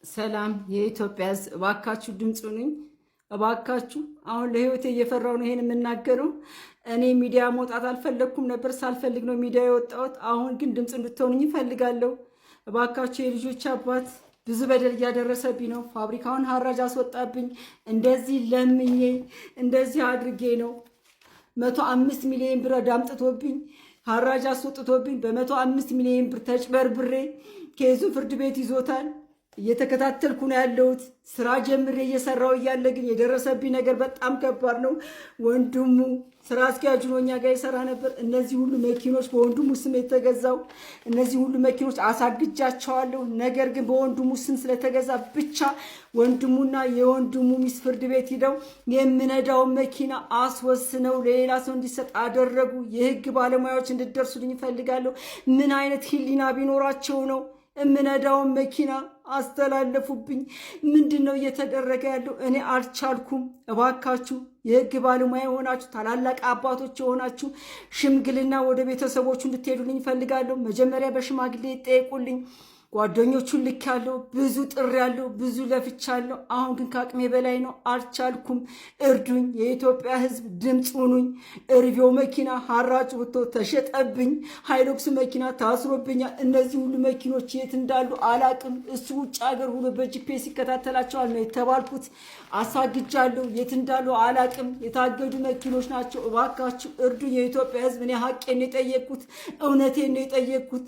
ሰላም የኢትዮጵያ ሕዝብ እባካችሁ ድምጹ ነኝ። እባካችሁ አሁን ለህይወቴ እየፈራው ነው ይሄን የምናገረው። እኔ ሚዲያ መውጣት አልፈለኩም ነበር፣ ሳልፈልግ ነው ሚዲያ የወጣሁት። አሁን ግን ድምጽ እንድትሆኑኝ እፈልጋለሁ። እባካችሁ የልጆች አባት ብዙ በደል እያደረሰብኝ ነው። ፋብሪካውን ሀራጅ አስወጣብኝ። እንደዚህ ለምኜ እንደዚህ አድርጌ ነው 105 ሚሊዮን ብር ዳምጥቶብኝ ሀራጅ አስወጥቶብኝ በ105 ሚሊዮን ብር ተጭበርብሬ ኬዙ ፍርድ ቤት ይዞታል። እየተከታተልኩ ነው ያለሁት። ስራ ጀምሬ እየሰራው እያለ ግን የደረሰብኝ ነገር በጣም ከባድ ነው። ወንድሙ ስራ አስኪያጁ ነው፣ እኛ ጋር ይሰራ ነበር። እነዚህ ሁሉ መኪኖች በወንድሙ ስም የተገዛው እነዚህ ሁሉ መኪኖች አሳግጃቸዋለሁ። ነገር ግን በወንድሙ ስም ስለተገዛ ብቻ ወንድሙና የወንድሙ ሚስት ፍርድ ቤት ሂደው የምነዳውን መኪና አስወስነው ለሌላ ሰው እንዲሰጥ አደረጉ። የህግ ባለሙያዎች እንድደርሱልኝ እፈልጋለሁ። ምን አይነት ህሊና ቢኖራቸው ነው እምነዳውን መኪና አስተላለፉብኝ? ምንድነው እየተደረገ ያለው? እኔ አልቻልኩም። እባካችሁ የህግ ባለሙያ የሆናችሁ ታላላቅ አባቶች የሆናችሁ ሽምግልና ወደ ቤተሰቦቹ እንድትሄዱልኝ እፈልጋለሁ። መጀመሪያ በሽማግሌ ይጠየቁልኝ። ጓደኞቹን ልካለሁ፣ ብዙ ጥሬያለሁ፣ ብዙ ለፍቻለሁ። አሁን ግን ከአቅሜ በላይ ነው፣ አልቻልኩም። እርዱኝ። የኢትዮጵያ ህዝብ ድምፅ ሁኑኝ። እርቪው መኪና ሀራጭ ወጥቶ ተሸጠብኝ። ሃይሎክስ መኪና ታስሮብኛል። እነዚህ ሁሉ መኪኖች የት እንዳሉ አላቅም። እሱ ውጭ ሀገር ሁሉ በጂፒኤስ ይከታተላቸዋል ነው የተባልኩት። አሳግጃለሁ፣ የት እንዳሉ አላቅም። የታገዱ መኪኖች ናቸው። እባካችሁ እርዱኝ። የኢትዮጵያ ህዝብ እኔ ሀቄን ነው የጠየቅኩት፣ እውነቴን ነው የጠየቅኩት።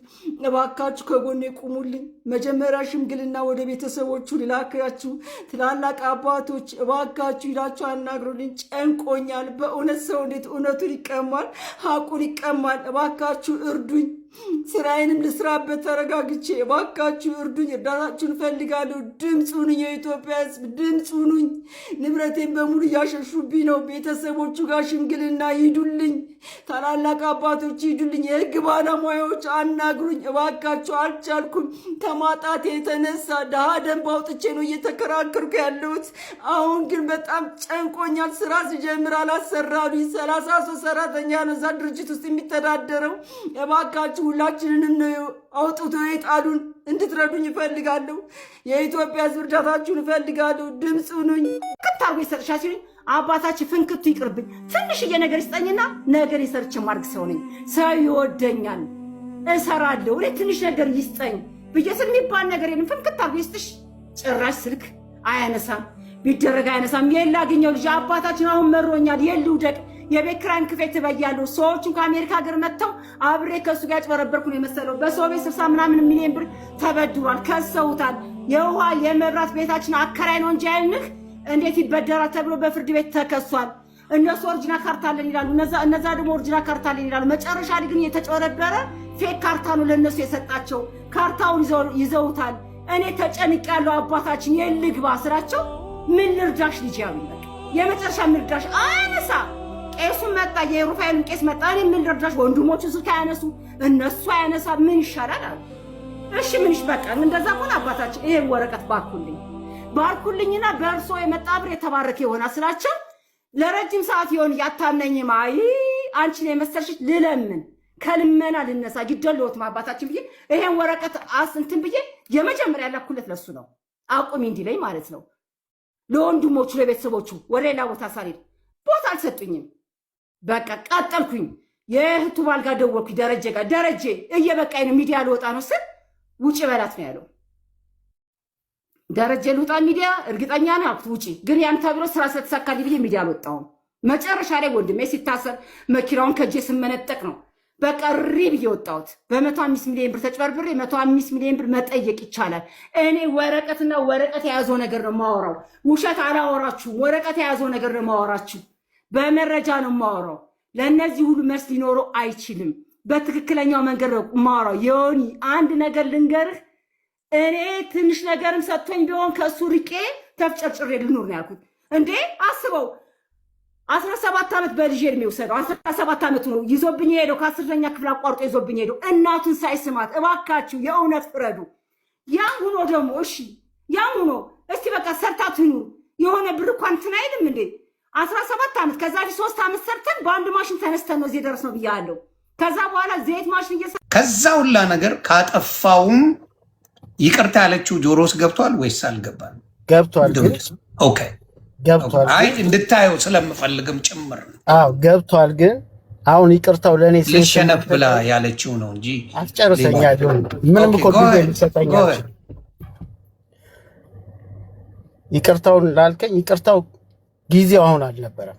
እባካችሁ ከጎኔ ቁሙልኝ። መጀመሪያ ሽምግልና ወደ ቤተሰቦቹ ልላካችሁ። ትላላቅ አባቶች እባካችሁ ሂዳችሁ አናግሩልኝ። ጨንቆኛል በእውነት። ሰው እንዴት እውነቱን ይቀማል? ሀቁን ይቀማል? እባካችሁ እርዱኝ። ስራዬንም ልስራበት ተረጋግቼ። እባካችሁ እርዱኝ። እርዳታችሁን እፈልጋለሁ። ድምፅ ሁኑኝ። የኢትዮጵያ ህዝብ ድምፅ ሁኑኝ። ንብረቴን በሙሉ እያሸሹብኝ ነው። ቤተሰቦቹ ጋር ሽምግልና ሂዱልኝ። ታላላቅ አባቶች ሂዱልኝ። የህግ ባለሙያዎች አናግሩኝ እባካችሁ። አልቻልኩም። ከማጣት የተነሳ ድሃ ደንብ አውጥቼ ነው እየተከራከርኩ ያለሁት። አሁን ግን በጣም ጨንቆኛል። ስራ ሲጀምር አላሰራሉኝ። 33 ሰራተኛ ነው እዛ ድርጅት ውስጥ የሚተዳደረው። እባካችሁ ሁላችንንም ነው አውጥቶ የጣሉን። እንድትረዱኝ እፈልጋለሁ። የኢትዮጵያ ህዝብ እርዳታችሁን እፈልጋለሁ። ድምፅ ሁኑኝ። ከታርጎ ይሰርሻ ሲሉኝ አባታችን ፍንክቱ ይቅርብኝ፣ ትንሽዬ ነገር ይስጠኝና ነገር ይሰርች ማድረግ ሰው ነኝ። ሰው ይወደኛል፣ እሰራለሁ። እኔ ትንሽ ነገር ይስጠኝ ብዬ ስል የሚባል ነገር የለም። ፍንክት አርጎ ይስጥሽ። ጭራሽ ስልክ አያነሳም፣ ቢደረግ አያነሳም። የላግኘው ልጅ አባታችን አሁን መሮኛል፣ የልውደቅ የቤት ኪራይም ክፈት ትበያለሁ። ሰዎቹን ከአሜሪካ ሀገር መጥተው አብሬ ከሱ ጋር ያጭበረበርኩ ነው የመሰለው። በሰው ቤት 60 ምናምን ሚሊዮን ብር ተበድሯል፣ ከሰውታል። የውሃ የመብራት ቤታችን አከራይ ነው እንጂ አይልንህ እንዴት ይበደራል ተብሎ በፍርድ ቤት ተከሷል። እነሱ ኦሪጂናል ካርታ አለን ይላሉ፣ እነዛ ደግሞ ኦሪጂናል ካርታ አለን ይላሉ። መጨረሻ ላይ ግን የተጨበረበረ ፌክ ካርታ ነው ለነሱ የሰጣቸው። ካርታውን ይዘውታል። እኔ ተጨንቄያለሁ። አባታችን የልግባ ስራቸው ምን ልርዳሽ ልጅ ያሉኝ። በቃ የመጨረሻ ምን ልርዳሽ? አነሳ ቄሱ መጣ፣ የሩፋኤል ቄስ መጣ። እኔ ምን ልርዳሽ? ወንድሞቹ ስልክ አያነሱ፣ እነሱ አያነሳ። ምን ይሻላል አሉ። እሺ ምንሽ በቃ እንደዛ ከሆነ አባታችን ይሄን ወረቀት ባርኩልኝና በእርሶ የመጣ ብር የተባረከ ይሆናል ስላቸው ለረጅም ሰዓት ይሆን ያታምነኝም። አይ አንቺን የመሰልሽ ልለምን ከልመና ልነሳ ግደልዎት አባታችን ብዬ ይሄን ወረቀት እንትን ብዬ የመጀመሪያ ያላኩለት ለሱ ነው። አቁሚ እንዲለኝ ማለት ነው። ለወንድሞቹ ለቤተሰቦቹ ወደ ሌላ ቦታ ሳልሄድ ቦታ አልሰጡኝም። በቃ ቀጠልኩኝ። የእህቱ ባል ጋር ደወልኩኝ፣ ደረጀ ጋር። ደረጀ እየበቃኝ ነው፣ ሚዲያ ልወጣ ነው ስል ውጭ በላት ነው ያለው። ደረጀ ልውጣ ሚዲያ እርግጠኛ ነህ አልኩት። ውጪ ግን ያን ተብሎ ስራ ስለተሳካልኝ ብዬ ሚዲያ አልወጣሁም። መጨረሻ ላይ ወንድሜ ሲታሰር መኪናውን ከእጄ ስመነጠቅ ነው በቃ ሪ ብዬ ወጣሁት። በ105 ሚሊዮን ብር ተጭበርብሬ 105 ሚሊዮን ብር መጠየቅ ይቻላል። እኔ ወረቀትና ወረቀት የያዘው ነገር ነው የማወራው። ውሸት አላወራችሁም። ወረቀት የያዘው ነገር ነው የማወራችሁ። በመረጃ ነው የማወራው። ለእነዚህ ሁሉ መልስ ሊኖረው አይችልም። በትክክለኛው መንገድ ነው የማወራው። ዮኒ አንድ ነገር ልንገርህ፣ እኔ ትንሽ ነገርም ሰጥቶኝ ቢሆን ከሱ ርቄ ተፍጨርጭሬ ልኖር ነው ያልኩት። እንዴ አስበው 17 ዓመት በልጅ እድሜ ወሰደው። 17 ዓመት ነው ይዞብኝ ሄደው። ከ10ኛ ክፍል አቋርጦ ይዞብኝ ሄደው። እናቱን ሳይስማት እባካችሁ የእውነት ፍረዱ። ያም ሆኖ ደግሞ እሺ ያም ሆኖ እስቲ በቃ ሰርታት ይኑር። የሆነ ብር እንኳን እንትን አይልም እንዴ 17 ዓመት። ከዛ 3 ዓመት ሰርተን በአንድ ማሽን ተነስተን ነው እዚህ ደረስነው ብያለሁ። ከዛ በኋላ ዘይት ማሽን ከዛ ሁላ ነገር ካጠፋውም ይቅርታ ያለችው ጆሮስ ገብቷል ወይስ አልገባም? ገብቷል። ኦኬ ገብቷል። አይ እንድታየው ስለምፈልግም ጭምር ነው። አዎ ገብቷል። ግን አሁን ይቅርታው ለእኔ ልሸነፍ ብላ ያለችው ነው እንጂ አስጨርሰኛ ሊሆን ምንም እኮ ጊዜ ሊሰጠኛል። ይቅርታውን ላልከኝ ይቅርታው ጊዜው አሁን አልነበረም።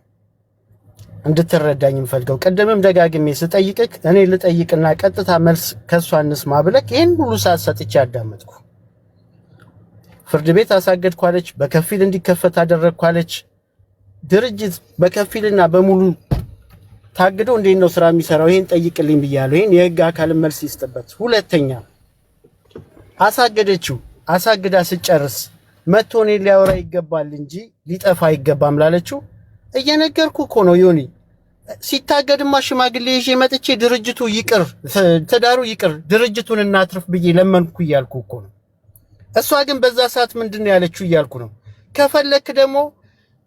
እንድትረዳኝ የምፈልገው ቅድምም ደጋግሜ ስጠይቅክ እኔ ልጠይቅና ቀጥታ መልስ ከሷ እንስማ ብለክ ይሄን ሁሉ ሰዓት ሰጥቼ አዳመጥኩ። ፍርድ ቤት አሳገድኳለች፣ በከፊል እንዲከፈት አደረግኳለች። ድርጅት በከፊልና በሙሉ ታግዶ እንዴት ነው ስራ የሚሰራው? ይሄን ጠይቅልኝ ብያለሁ። ይሄን የህግ አካል መልስ ይስጥበት። ሁለተኛ አሳገደችው። አሳግዳ ስጨርስ መጥቶ እኔን ሊያወራ ይገባል እንጂ ሊጠፋ አይገባም ላለችው እየነገርኩ እኮ ነው ዮኒ። ሲታገድማ ሽማግሌ ይዤ መጥቼ ድርጅቱ ይቅር፣ ትዳሩ ይቅር፣ ድርጅቱን እናትርፍ ብዬ ለመንኩ እያልኩ እኮ ነው። እሷ ግን በዛ ሰዓት ምንድን ነው ያለችው እያልኩ ነው። ከፈለክ ደግሞ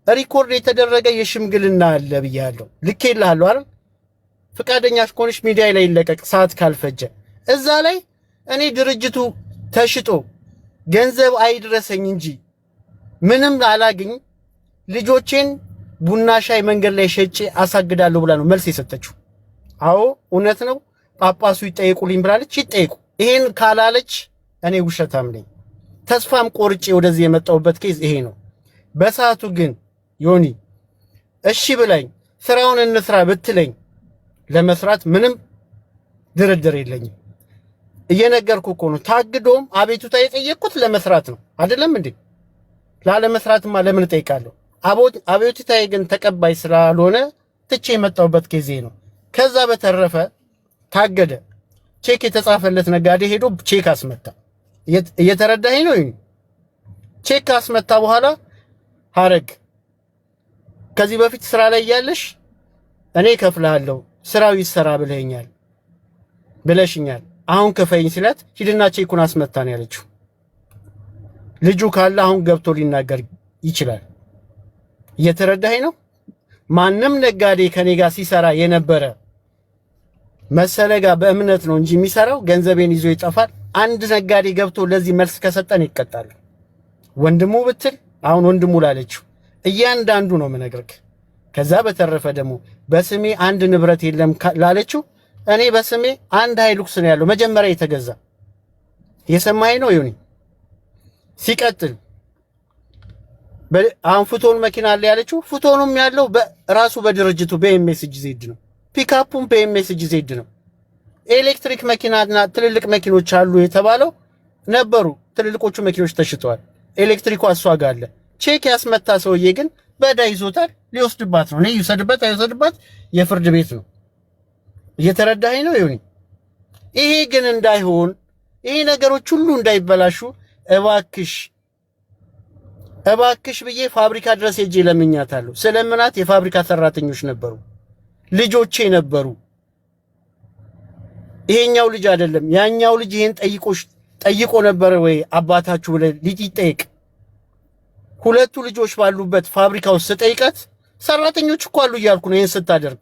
ሪኮርድ የተደረገ የሽምግልና አለ ብያለሁ፣ ልኬልሃለሁ አይደል? ፍቃደኛ ከሆነሽ ሚዲያ ላይ ይለቀቅ፣ ሰዓት ካልፈጀ። እዛ ላይ እኔ ድርጅቱ ተሽጦ ገንዘብ አይድረሰኝ እንጂ ምንም አላግኝ ልጆቼን ቡና ሻይ መንገድ ላይ ሸጬ አሳግዳለሁ ብላ ነው መልስ የሰጠችው። አዎ እውነት ነው። ጳጳሱ ይጠይቁልኝ ብላለች፣ ይጠይቁ። ይሄን ካላለች እኔ ውሸታም ነኝ። ተስፋም ቆርጬ ወደዚህ የመጣሁበት ኬዝ ይሄ ነው። በሰዓቱ ግን ዮኒ እሺ ብላኝ ስራውን እንስራ ብትለኝ ለመስራት ምንም ድርድር የለኝም። እየነገርኩ እኮ ነው። ታግዶም አቤቱታ የጠየቅኩት ለመስራት ነው አይደለም እንዴ? ላለመስራትማ ለምን እጠይቃለሁ? አቤቱታዬ ግን ተቀባይ ስላልሆነ ትቼ የመጣሁበት ጊዜ ነው። ከዛ በተረፈ ታገደ። ቼክ የተጻፈለት ነጋዴ ሄዶ ቼክ አስመታ። እየተረዳኸኝ ነው? ቼክ አስመታ በኋላ ሀረግ ከዚህ በፊት ስራ ላይ ያለሽ እኔ ከፍላለሁ ስራው ይሰራ ብለሽኛል። አሁን ክፈይኝ ሲላት ሂድና ቼኩን አስመታ ነው ያለችው። ልጁ ካለ አሁን ገብቶ ሊናገር ይችላል። እየተረዳኸኝ ነው? ማንም ነጋዴ ከኔ ጋር ሲሰራ የነበረ መሰለ ጋር በእምነት ነው እንጂ የሚሰራው ገንዘቤን ይዞ ይጠፋል። አንድ ነጋዴ ገብቶ ለዚህ መልስ ከሰጠን ይቀጣል። ወንድሙ ብትል አሁን ወንድሙ ላለችው እያንዳንዱ ነው የምነግርህ። ከዛ በተረፈ ደግሞ በስሜ አንድ ንብረት የለም ላለችው እኔ በስሜ አንድ ሃይሉክስ ነው ያለው መጀመሪያ የተገዛ። የሰማኸኝ ነው ዮኒ? ሲቀጥል አሁን ፉቶን መኪና አለ ያለችው ፉቶኑም ያለው በራሱ በድርጅቱ በኤምኤስጂ ዜድ ነው። ፒካፑም በኤምኤስጂ ዜድ ነው። ኤሌክትሪክ መኪናና ትልልቅ መኪኖች አሉ የተባለው ነበሩ። ትልልቆቹ መኪኖች ተሽጠዋል። ኤሌክትሪኩ እሷ ጋር አለ። ቼክ ያስመታ ሰውዬ ግን በዳ ይዞታል። ሊወስድባት ነው። እኔ ይወሰድበት አይወሰድባት የፍርድ ቤት ነው። እየተረዳኸኝ ነው ዮኒ? ይሄ ግን እንዳይሆን ይሄ ነገሮች ሁሉ እንዳይበላሹ እባክሽ ብዬ ፋብሪካ ድረስ ሄጄ ለምኛታለሁ። ስለምናት የፋብሪካ ሰራተኞች ነበሩ፣ ልጆቼ ነበሩ። ይሄኛው ልጅ አይደለም ያኛው ልጅ ይሄን ጠይቆ ነበር ወይ አባታችሁ ብለህ ልጅ ይጠይቅ። ሁለቱ ልጆች ባሉበት ፋብሪካ ውስጥ ስጠይቃት ሰራተኞች እኮ አሉ እያልኩ ነው። ይሄን ስታደርግ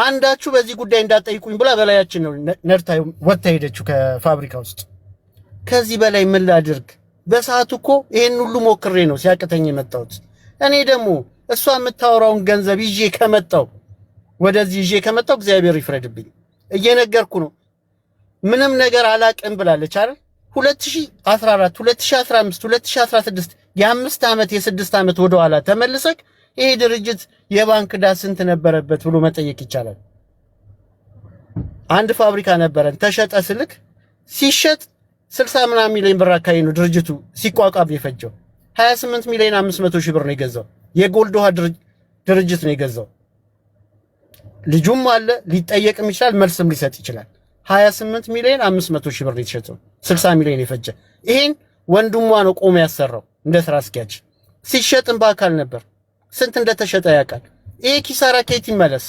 አንዳችሁ በዚህ ጉዳይ እንዳትጠይቁኝ ብላ በላያችን ነው ነርታ ወጥታ ሄደችው ከፋብሪካ ውስጥ። ከዚህ በላይ ምን ላድርግ? በሰዓቱ እኮ ይሄን ሁሉ ሞክሬ ነው ሲያቅተኝ የመጣሁት። እኔ ደግሞ እሷ የምታወራውን ገንዘብ ይዤ ከመጣው እግዚአብሔር ይፍረድብኝ። እየነገርኩ ነው። ምንም ነገር አላቅም ብላለች አይደል? 2014 2015 2016 የ5 ዓመት የ6 ዓመት ወደኋላ ተመልሰክ ይሄ ድርጅት የባንክ ዕዳ ስንት ነበረበት ብሎ መጠየቅ ይቻላል። አንድ ፋብሪካ ነበረን ተሸጠ ስልክ ሲሸጥ 60 ምናምን ሚሊዮን ብር አካባቢ ነው ድርጅቱ ሲቋቋም የፈጀው። 28 ሚሊዮን 500 ሺህ ብር ነው የገዛው። የጎልድ ውሃ ድርጅት ነው የገዛው። ልጁም አለ ሊጠየቅም ይችላል፣ መልስም ሊሰጥ ይችላል። 28 ሚሊዮን 500 ሺህ ብር ነው የተሸጠው። 60 ሚሊዮን የፈጀ ይሄን ወንድሟ ነው ቆሞ ያሰራው እንደ ስራ አስኪያጅ። ሲሸጥም በአካል ነበር። ስንት እንደተሸጠ ያውቃል። ይሄ ኪሳራ ከየት ይመለስ?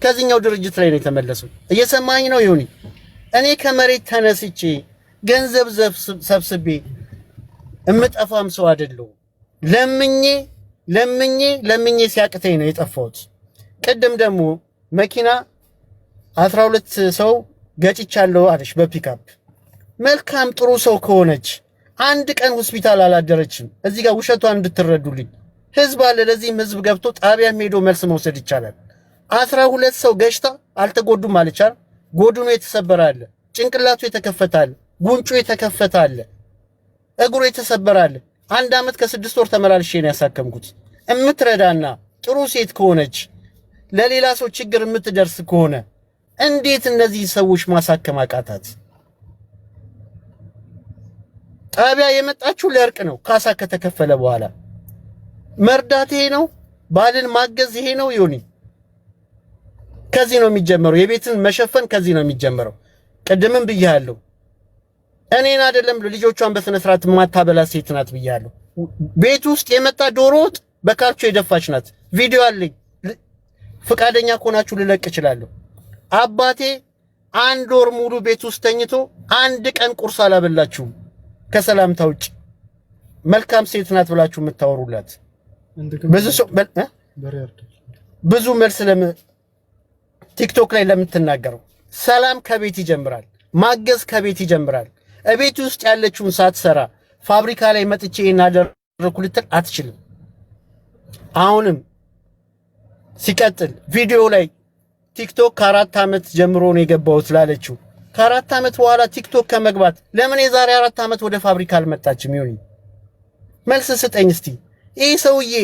ከዚህኛው ድርጅት ላይ ነው የተመለሰው። እየሰማኝ ነው ዮኒ? እኔ ከመሬት ተነስቼ ገንዘብ ሰብስቤ እምጠፋም ሰው አይደለሁ። ለምኜ ሲያቅተኝ ነው የጠፋሁት። ቅድም ደግሞ መኪና 12 ሰው ገጭቻለሁ አለሽ በፒካፕ መልካም ጥሩ ሰው ከሆነች አንድ ቀን ሆስፒታል አላደረችም። እዚህ ጋር ውሸቷን እንድትረዱልኝ ህዝብ አለ። ለዚህም ህዝብ ገብቶ ጣቢያም ሄዶ መልስ መውሰድ ይቻላል። 12 ሰው ገሽታ አልተጎዱም አለቻል። ጎድኑ የተሰበረ አለ፣ ጭንቅላቱ የተከፈተ አለ፣ ጉንጩ የተከፈተ አለ፣ እግሩ የተሰበረ አለ። 1 ዓመት ከ6 ወር ተመላልሼ ነው ያሳከምኩት። እምትረዳና ጥሩ ሴት ከሆነች ለሌላ ሰው ችግር የምትደርስ ከሆነ እንዴት እነዚህ ሰዎች ማሳከም አቃታት? ጣቢያ የመጣችሁ ለእርቅ ነው። ካሳ ከተከፈለ በኋላ መርዳት ይሄ ነው። ባልን ማገዝ ይሄ ነው። ዮኒ ከዚህ ነው የሚጀምረው። የቤትን መሸፈን ከዚህ ነው የሚጀምረው። ቅድምም ብያለሁ፣ እኔን አይደለም ልጆቿን በስነ ስርዓት ማታበላ ሴት ናት ብያለሁ። ቤት ውስጥ የመጣ ዶሮ ወጥ በካልቾ የደፋች ናት። ቪዲዮ አለኝ። ፍቃደኛ ከሆናችሁ ልለቅ እችላለሁ። አባቴ 1 ወር ሙሉ ቤት ውስጥ ተኝቶ 1 ቀን ቁርስ አላበላችሁም ከሰላምታ ውጭ። መልካም ሴት ናት ብላችሁ የምታወሩላት ብዙ መልስ ቲክቶክ ላይ ለምትናገረው ሰላም ከቤት ይጀምራል። ማገዝ ከቤት ይጀምራል። እቤት ውስጥ ያለችውን ሳትሰራ ፋብሪካ ላይ መጥቼ እናደርኩ ልትል አትችልም። አሁንም ሲቀጥል ቪዲዮ ላይ ቲክቶክ ከ4 ዓመት ጀምሮ ነው የገባሁት ላለችው ከ4 ዓመት በኋላ ቲክቶክ ከመግባት ለምን የዛሬ 4 ዓመት ወደ ፋብሪካ አልመጣችም? ይሁን መልስ ስጠኝ እስቲ። ይህ ሰውዬ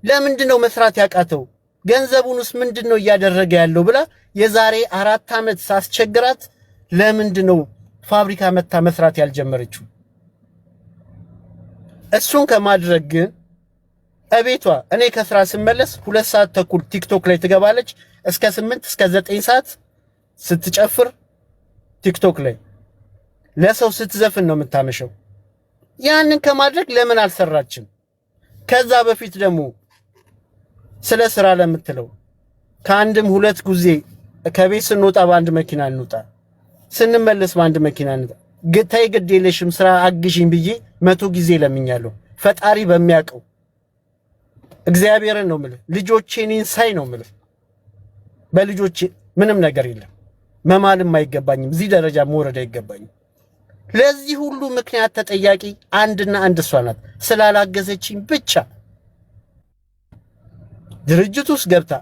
ለምንድነው መስራት ያቃተው? ገንዘቡንስ ምንድነው እያደረገ ያለው ብላ የዛሬ 4 ዓመት ሳስቸግራት ለምንድነው ፋብሪካ መታ መስራት ያልጀመረችው? እሱን ከማድረግ ግን እቤቷ እኔ ከስራ ስመለስ 2 ሰዓት ተኩል ቲክቶክ ላይ ትገባለች። እስከ 8 እስከ 9 ሰዓት ስትጨፍር ቲክቶክ ላይ ለሰው ስትዘፍን ነው የምታመሸው። ያንን ከማድረግ ለምን አልሰራችም? ከዛ በፊት ደግሞ ስለ ስራ ለምትለው ከአንድም 2 ጊዜ ከቤት ስንወጣ በአንድ መኪና እንውጣ፣ ስንመለስ በአንድ መኪና እንውጣ። ግታይ ግድ የለሽም ስራ አግዢኝ ብዬ 100 ጊዜ ለምኛለሁ። ፈጣሪ በሚያውቀው እግዚአብሔርን ነው የምልህ። ልጆቼን ሳይ ነው የምልህ። በልጆቼ ምንም ነገር የለም። መማልም አይገባኝም። እዚህ ደረጃ መውረድ አይገባኝም። ለዚህ ሁሉ ምክንያት ተጠያቂ አንድና አንድ እሷ ናት። ስላላገዘችኝ ብቻ ድርጅት ውስጥ ገብታ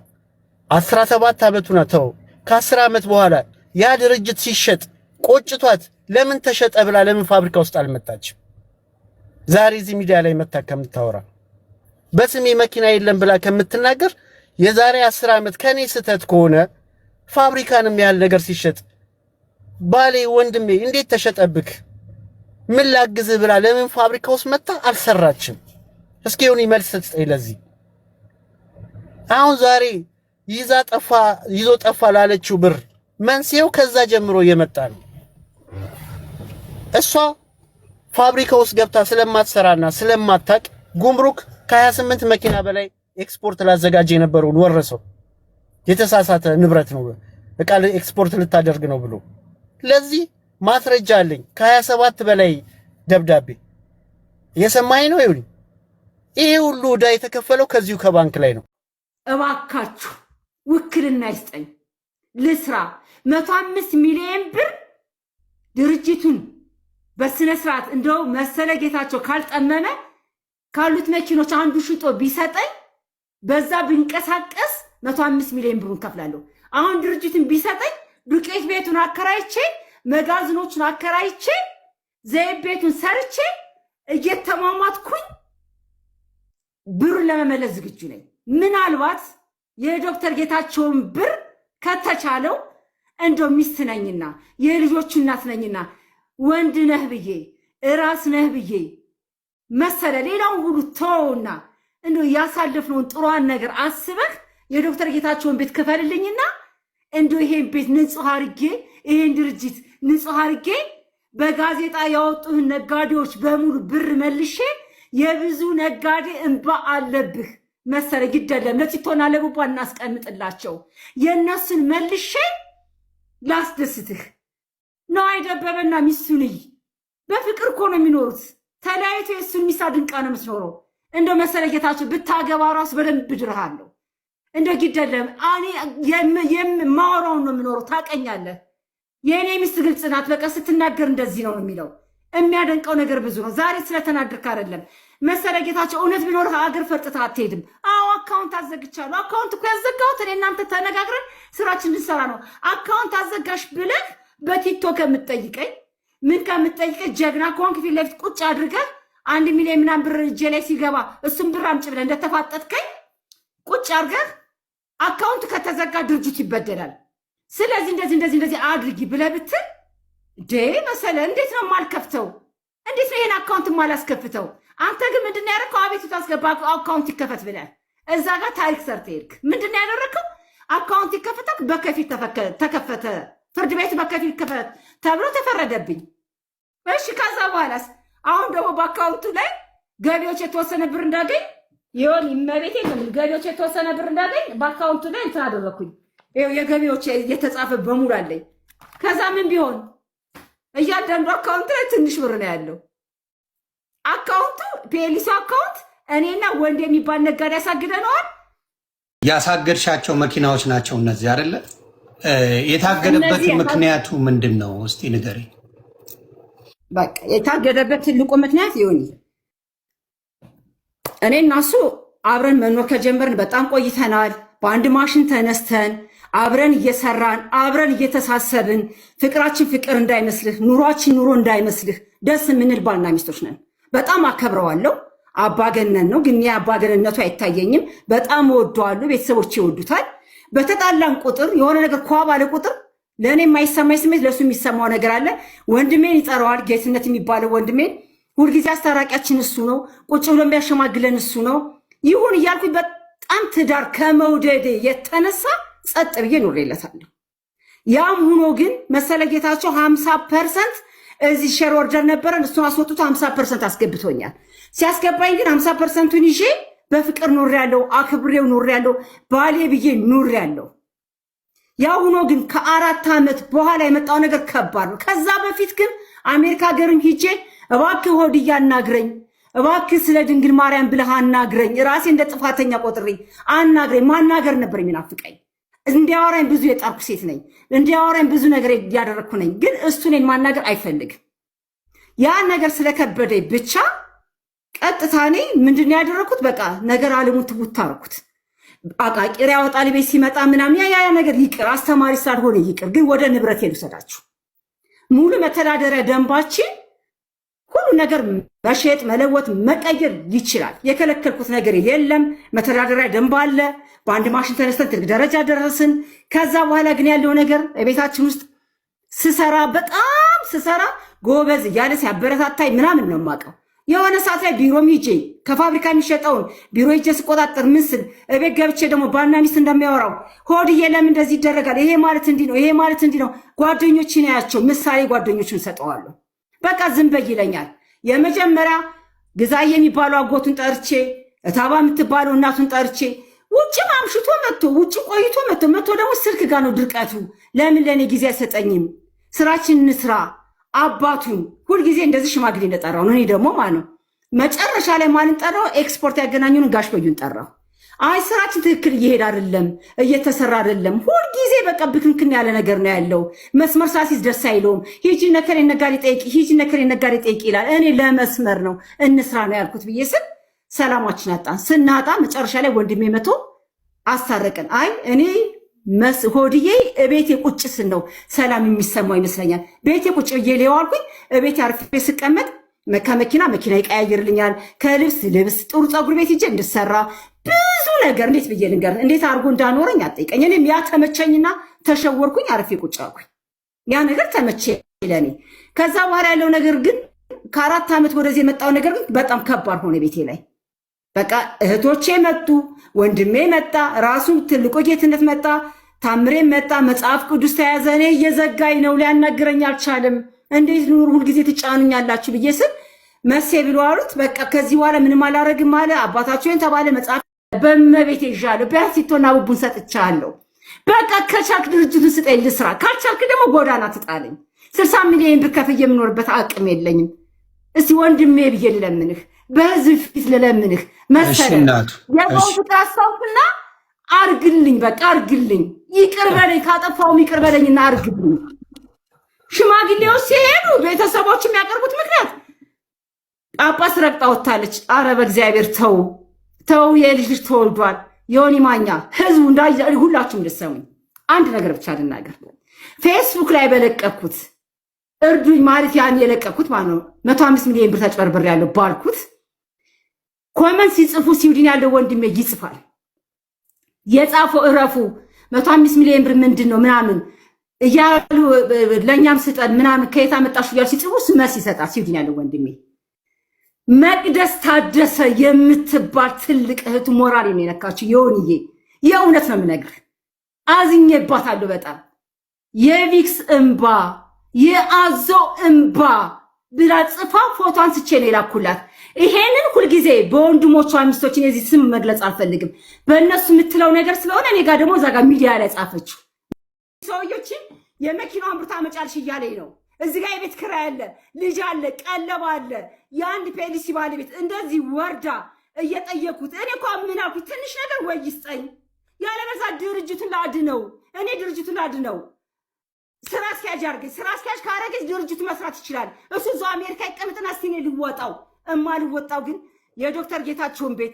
17 ዓመቱ ነው ተው። ከ10 ዓመት በኋላ ያ ድርጅት ሲሸጥ ቆጭቷት ለምን ተሸጠ ብላ ለምን ፋብሪካ ውስጥ አልመጣችም? ዛሬ እዚህ ሚዲያ ላይ መታ ከምታወራ በስሜ መኪና የለም ብላ ከምትናገር የዛሬ 10 ዓመት ከኔ ስተት ከሆነ ፋብሪካንም ያህል ነገር ሲሸጥ ባሌ ወንድሜ እንዴት ተሸጠብክ ምን ላግዝህ ብላ ለምን ፋብሪካ ውስጥ መጣ አልሰራችም? እስኪ ዮኒ መልስ ስጠኝ ለዚህ። አሁን ዛሬ ይዞ ጠፋ ላለችው ብር መንስኤው ከዛ ጀምሮ የመጣ ነው። እሷ ፋብሪካ ውስጥ ገብታ ስለማትሰራና ስለማታቅ ጉምሩክ ከ28 መኪና በላይ ኤክስፖርት ላዘጋጀ የነበረውን ወረሰው። የተሳሳተ ንብረት ነው እቃ ኤክስፖርት ልታደርግ ነው ብሎ ለዚህ ማስረጃ አለኝ። ከ27 በላይ ደብዳቤ የሰማኸኝ ነው። ይሁን ይሄ ሁሉ ዕዳ የተከፈለው ከዚሁ ከባንክ ላይ ነው። እባካችሁ ውክልና ይስጠኝ ልስራ። 105 ሚሊዮን ብር ድርጅቱን በስነ ስርዓት እንደው መሰለ ጌታቸው ካልጠመመ ካሉት መኪኖች አንዱ ሽጦ ቢሰጠኝ በዛ ብንቀሳቀስ 105 ሚሊዮን ብሩን ከፍላለሁ። አሁን ድርጅቱን ቢሰጠኝ ዱቄት ቤቱን አከራይቼ መጋዘኖቹን አከራይቼ ዘይት ቤቱን ሰርቼ እየተማማትኩኝ ብሩን ለመመለስ ዝግጁ ነኝ። ምናልባት የዶክተር ጌታቸውን ብር ከተቻለው እንደው ሚስት ነኝና የልጆቹ እናት ነኝና ወንድ ነህ ብዬ እራስ ነህ ብዬ መሰለ ሌላውን ሁሉ ተውና እንደው ያሳለፍነውን ጥሩዋን ነገር አስበህ የዶክተር ጌታቸውን ቤት ክፈልልኝና እንደው ይሄን ቤት ንጹህ አርጌ ይሄን ድርጅት ንጹህ አርጌ በጋዜጣ ያወጡህን ነጋዴዎች በሙሉ ብር መልሼ የብዙ ነጋዴ እንባ አለብህ መሰለ ግደለም ለቲቶና ለቡባ እናስቀምጥላቸው የነሱን መልሼ ላስደስትህ ነው። አይደበበና ሚስቱንይ በፍቅር እኮ ነው የሚኖሩት። ተለያይቶ የሱን ሚስት አድንቃ ነው የምትኖረው። እንደ መሰለ ጌታቸው ብታገባ ራሱ በደንብ ድርሃለሁ። እንደ ግደለም እኔ የማወራውን ነው የምኖረው። ታቀኛለህ። የኔ ሚስት ግልጽ ናት። በቃ ስትናገር እንደዚህ ነው የሚለው። የሚያደንቀው ነገር ብዙ ነው። ዛሬ ስለተናደርክ አይደለም መሰለ ጌታቸው። እውነት ቢኖር ሀገር ፈርጥተህ አትሄድም። አዎ አካውንት አዘግቻለሁ። አካውንት እኮ ያዘጋሁት እኔ እናንተ ተነጋግረን ስራችን እንሰራ ነው። አካውንት አዘጋሽ ብለህ በቲክቶክ ከምትጠይቀኝ ምን ከምትጠይቀኝ ጀግና ከሆንክ ፊት ለፊት ቁጭ አድርገህ 1 ሚሊዮን ምናምን ብር እጄ ላይ ሲገባ እሱም ብር አምጪ ብለህ እንደተፋጠጥከኝ ቁጭ አድርገህ አካውንት ከተዘጋ ድርጅት ይበደላል። ስለዚህ እንደዚህ አድርጊ ብለህ ብትል መሰለ እንዴት ነው የማልከፍተው? እንዴት ነው ይሄን አካውንት የማላስከፍተው? አንተ ግን ምንድን ነው ያደረከው? አቤቱታ አስገባ አካውንት ይከፈት ብለህ እዛ ጋር ታሪክ ሰርተህ ሄድክ። ምንድን ነው ያደረከው? አካውንት ይከፈት በከፊል ተከፈተ፣ ፍርድ ቤቱ በከፊል ይከፈት ተብሎ ተፈረደብኝ። እሺ ከዛ በኋላስ አሁን ደግሞ በአካውንቱ ላይ ገቢዎች የተወሰነ ብር እንዳገኝ ይሁን ይመቤቴ ገቢዎች የተወሰነ ብር እንዳገኝ በአካውንቱ ላይ እንትን አደረኩኝ። ይኸው የገቢዎች የተጻፈ በሙሉ አለኝ። ከዛ ምን ቢሆን እያንዳንዱ አካውንት ላይ ትንሽ ብር ነው ያለው። አካውንቱ ፒኤልሲ አካውንት እኔና ወንድ የሚባል ነጋዴ ያሳግደነዋል። ያሳገድሻቸው መኪናዎች ናቸው እነዚህ አይደለ? የታገደበት ምክንያቱ ምንድን ነው? እስቲ ንገሪ። በቃ የታገደበት ትልቁ ምክንያት ይሁን እኔ እና እሱ አብረን መኖር ከጀመርን በጣም ቆይተናል። በአንድ ማሽን ተነስተን አብረን እየሰራን አብረን እየተሳሰብን ፍቅራችን ፍቅር እንዳይመስልህ ኑሯችን ኑሮ እንዳይመስልህ ደስ የምንል ባልና ሚስቶች ነን። በጣም አከብረዋለሁ። አባገነን ነው ግን የአባገነነቱ አይታየኝም። በጣም እወደዋለሁ። ቤተሰቦች ይወዱታል። በተጣላን ቁጥር የሆነ ነገር ኳ ባለ ቁጥር ለእኔ የማይሰማኝ ስሜት ለእሱ የሚሰማው ነገር አለ። ወንድሜን ይጠራዋል። ጌትነት የሚባለው ወንድሜን ሁልጊዜ አስታራቂያችን እሱ ነው። ቁጭ ብሎ የሚያሸማግለን እሱ ነው። ይሁን እያልኩኝ በጣም ትዳር ከመውደዴ የተነሳ ጸጥ ብዬ ኖሬለታለሁ። ያም ሆኖ ግን መሰለ ጌታቸው 50% እዚህ ሼር ኦርደር ነበረን። እሱን አስወጥቶ 50% አስገብቶኛል። ሲያስገባኝ ግን 50%ቱን ይዤ በፍቅር ኖሬያለሁ። አክብሬው ኖሬያለሁ። ባሌ ብዬ ኖሬያለሁ። ያ ሆኖ ግን ከ4 ዓመት በኋላ የመጣው ነገር ከባድ ነው። ከዛ በፊት ግን አሜሪካ ሀገርም ሂጄ እባክህ ሆድዬ አናግረኝ፣ እባክህ ስለ ድንግል ማርያም ብለህ አናግረኝ፣ ራሴ እንደ ጥፋተኛ ቆጥሬ አናግረኝ። ማናገር ነበር የሚናፍቀኝ። እንዲያወራኝ ብዙ የጣርኩ ሴት ነኝ። እንዲያወራኝ ብዙ ነገር ያደረግኩ ነኝ። ግን እሱ እኔን ማናገር አይፈልግም። ያ ነገር ስለከበደኝ ብቻ ቀጥታ እኔ ምንድን ነው ያደረኩት? በቃ ነገር አለሙን ትውት አደረኩት። አቃቂር ያወጣል ቤት ሲመጣ ምናምን ያ ነገር ይቅር፣ አስተማሪ ሳልሆነ ይቅር። ግን ወደ ንብረት ልውሰዳችሁ። ሙሉ መተዳደሪያ ደንባችን ሁሉ ነገር መሸጥ፣ መለወጥ፣ መቀየር ይችላል። የከለከልኩት ነገር የለም። መተዳደሪያ ደንብ አለ። በአንድ ማሽን ተነስተን ትልቅ ደረጃ ደረስን። ከዛ በኋላ ግን ያለው ነገር ቤታችን ውስጥ ስሰራ በጣም ስሰራ ጎበዝ እያለ ሲያበረታታይ ምናምን ነው የማውቀው። የሆነ ሰዓት ላይ ቢሮም ሂጄ ከፋብሪካ የሚሸጠውን ቢሮ ሂጄ ስቆጣጠር ምስል እቤት ገብቼ ደግሞ ባልና ሚስት እንደሚያወራው ሆድዬ ለምን እንደዚህ ይደረጋል? ይሄ ማለት እንዲህ ነው፣ ይሄ ማለት እንዲህ ነው። ጓደኞችን ያያቸው ምሳሌ ጓደኞችን ሰጠዋለሁ። በቃ ዝም በይ ይለኛል። የመጀመሪያ ግዛዬ የሚባለው አጎቱን ጠርቼ እታባ የምትባለው እናቱን ጠርቼ ውጭ ማምሽቶ መጥቶ ውጭ ቆይቶ መጥቶ ደግሞ ስልክ ጋር ነው ድርቀቱ። ለምን ለእኔ ጊዜ አይሰጠኝም? ስራችን እንስራ አባቱን ሁልጊዜ እንደዚህ ሽማግሌ እንደጠራው ነው። እኔ ደግሞ ማለት ነው መጨረሻ ላይ ማንን ጠራው? ኤክስፖርት ያገናኙን ጋሽ በዩን ጠራው። አይ ስራችን ትክክል እየሄድ አይደለም፣ እየተሰራ አይደለም። ሁልጊዜ በቃ ብክንክን ያለ ነገር ነው ያለው። መስመር ሳሲዝ ደስ አይለውም። ሂጂ ነከሬ ነጋዴ ጠይቂ፣ ሂጂ ነከሬ ነጋዴ ጠይቂ ይላል። እኔ ለመስመር ነው እንስራ ነው ያልኩት ብዬ ስል ሰላማችን አጣን። ስናጣ መጨረሻ ላይ ወንድሜ መቶ አስታረቀን። አይ እኔ ሆድዬ ቤቴ ቁጭ ስል ነው ሰላም የሚሰማው ይመስለኛል። ቤቴ ቁጭ ብዬ ሌዋልኩኝ። ቤቴ አርፌ ስቀመጥ ከመኪና መኪና ይቀያየርልኛል፣ ከልብስ ልብስ፣ ጥሩ ፀጉር ቤት ሂጄ እንድሰራ ብዙ ነገር። እንዴት ብዬ ልንገር? እንዴት አድርጎ እንዳኖረኝ አጠይቀኝ። እኔም ያ ተመቸኝና ተሸወርኩኝ፣ አርፌ ቁጭ አልኩኝ። ያ ነገር ተመቼ ለኔ። ከዛ በኋላ ያለው ነገር ግን ከ4 ዓመት ወደዚህ የመጣው ነገር ግን በጣም ከባድ ሆነ ቤቴ ላይ። በቃ እህቶቼ መጡ፣ ወንድሜ መጣ፣ ራሱ ትልቁ ጌትነት መጣ፣ ታምሬ መጣ። መጽሐፍ ቅዱስ ተያዘ። እኔ እየዘጋኝ ነው፣ ሊያናግረኝ አልቻለም። እንዴት ኑር ሁልጊዜ ትጫኑኛላችሁ ብዬ ስል መሴ ብሎ አሉት። በቃ ከዚህ በኋላ ምንም አላረግም አለ። አባታቸውን ተባለ። መጽሐፍ በመቤቴ ይዣለሁ። ቢያንሲቶና ቡቡን ሰጥቻለሁ። በቃ ከቻልክ ድርጅቱን ስጠኝ ልስራ፣ ካልቻልክ ደግሞ ጎዳና ትጣለኝ። 60 ሚሊዮን ብር ከፍዬ የምኖርበት አቅም የለኝም። እስቲ ወንድሜ ብዬ ልለምንህ፣ በህዝብ ፊት ልለምንህ መሰለህ የባው ፍቅር አስታውቅና አርግልኝ። በቃ አርግልኝ፣ ይቅር በለኝ። ካጠፋውም ይቅር በለኝና አርግልኝ። ሽማግሌዎች ሲሄዱ ቤተሰቦች የሚያቀርቡት ምክንያት ጳጳስ ረግጣ ወጣለች። አረ በእግዚአብሔር ተው ተው፣ የልጅ ልጅ ተወልዷል። ዮኒ ማኛ ህዝቡ ሁላችሁም ልትሰሙኝ አንድ ነገር ብቻ ልናገር። ፌስቡክ ላይ በለቀኩት እርዱኝ ማለት ያን የለቀኩት ማለት ነው 105 ሚሊዮን ብር ተጭበርብር ያለው ባልኩት ኮመንት ሲጽፉ ስዊድን ያለው ወንድሜ ይጽፋል። የጻፈው እረፉ 105 ሚሊዮን ብር ምንድነው ምናምን እያሉ ለኛም ስጠን ምናምን ከየት አመጣሽ እያሉ ሲጽፉ መልስ ይሰጣል ስዊድን ያለው ወንድሜ። መቅደስ ታደሰ የምትባል ትልቅ እህቱ ሞራል የሚነካችው ዮኒዬ የእውነት ነው የምነግርህ፣ አዝኜባታለሁ በጣም የቪክስ እንባ የአዞ እንባ ብላ ጽፋ ፎቶ አንስቼ ነው የላኩላት። ይሄንን ሁልጊዜ በወንድሞቿ ሚስቶች እዚህ ስም መግለጽ አልፈልግም፣ በእነሱ የምትለው ነገር ስለሆነ እኔ ጋር ደግሞ እዛ ጋር ሚዲያ ላይ ጻፈችው። ሰውዮችን የመኪናውን ብርታ መጫልሽ እያለኝ ነው። እዚህ ጋር የቤት ኪራይ አለ፣ ልጅ አለ፣ ቀለብ አለ፣ የአንድ ፔሊሲ ባለቤት እንደዚህ ወርዳ እየጠየኩት እኔ እኮ ምን አልኩት? ትንሽ ነገር ወይ ይስጠኝ፣ ያለበዛ ድርጅቱን ላድነው። እኔ ድርጅቱን ላድነው ስራ አስኪያጅ አድርገኝ። ስራ አስኪያጅ ካረገች ድርጅቱ መስራት ይችላል። እሱ እዛው አሜሪካ ይቀምጥና እስቲ እኔ ልወጣው። እማልወጣው ግን የዶክተር ጌታቸውን ቤት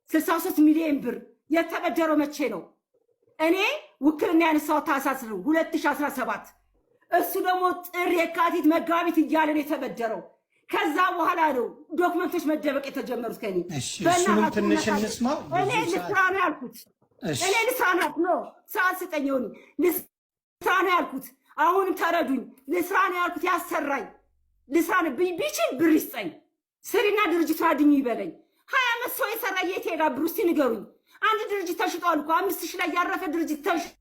63 ሚሊዮን ብር የተበደረው መቼ ነው? እኔ ውክልና ያነሳው ታህሳስ 2017 እሱ ደግሞ ጥር፣ የካቲት፣ መጋቢት እያለ ነው የተበደረው። ከዛ በኋላ ነው ዶክመንቶች መደበቅ የተጀመሩት ከኔ። እሱንም ትንሽ እንስማው። እኔ ልስራ ነው ያልኩት። እኔ ልስራ ነው ያልኩት። ሰዓት ስጠኝ ሆኒ ልስራ ነው ያልኩት። አሁንም ተረዱኝ። ልስራ ነው ያልኩት። ያሰራኝ ልስራ ነው ቢችል ብር ይስጠኝ። ስሪና ድርጅቱ አድኙ ይበለኝ። 20 ዓመት ሰው የሰራ የት ሄዳ ብሩ? እስቲ ንገሩኝ። አንድ ድርጅት ተሽጧል እኮ 5000 ላይ ያረፈ ድርጅት ተሽጧል።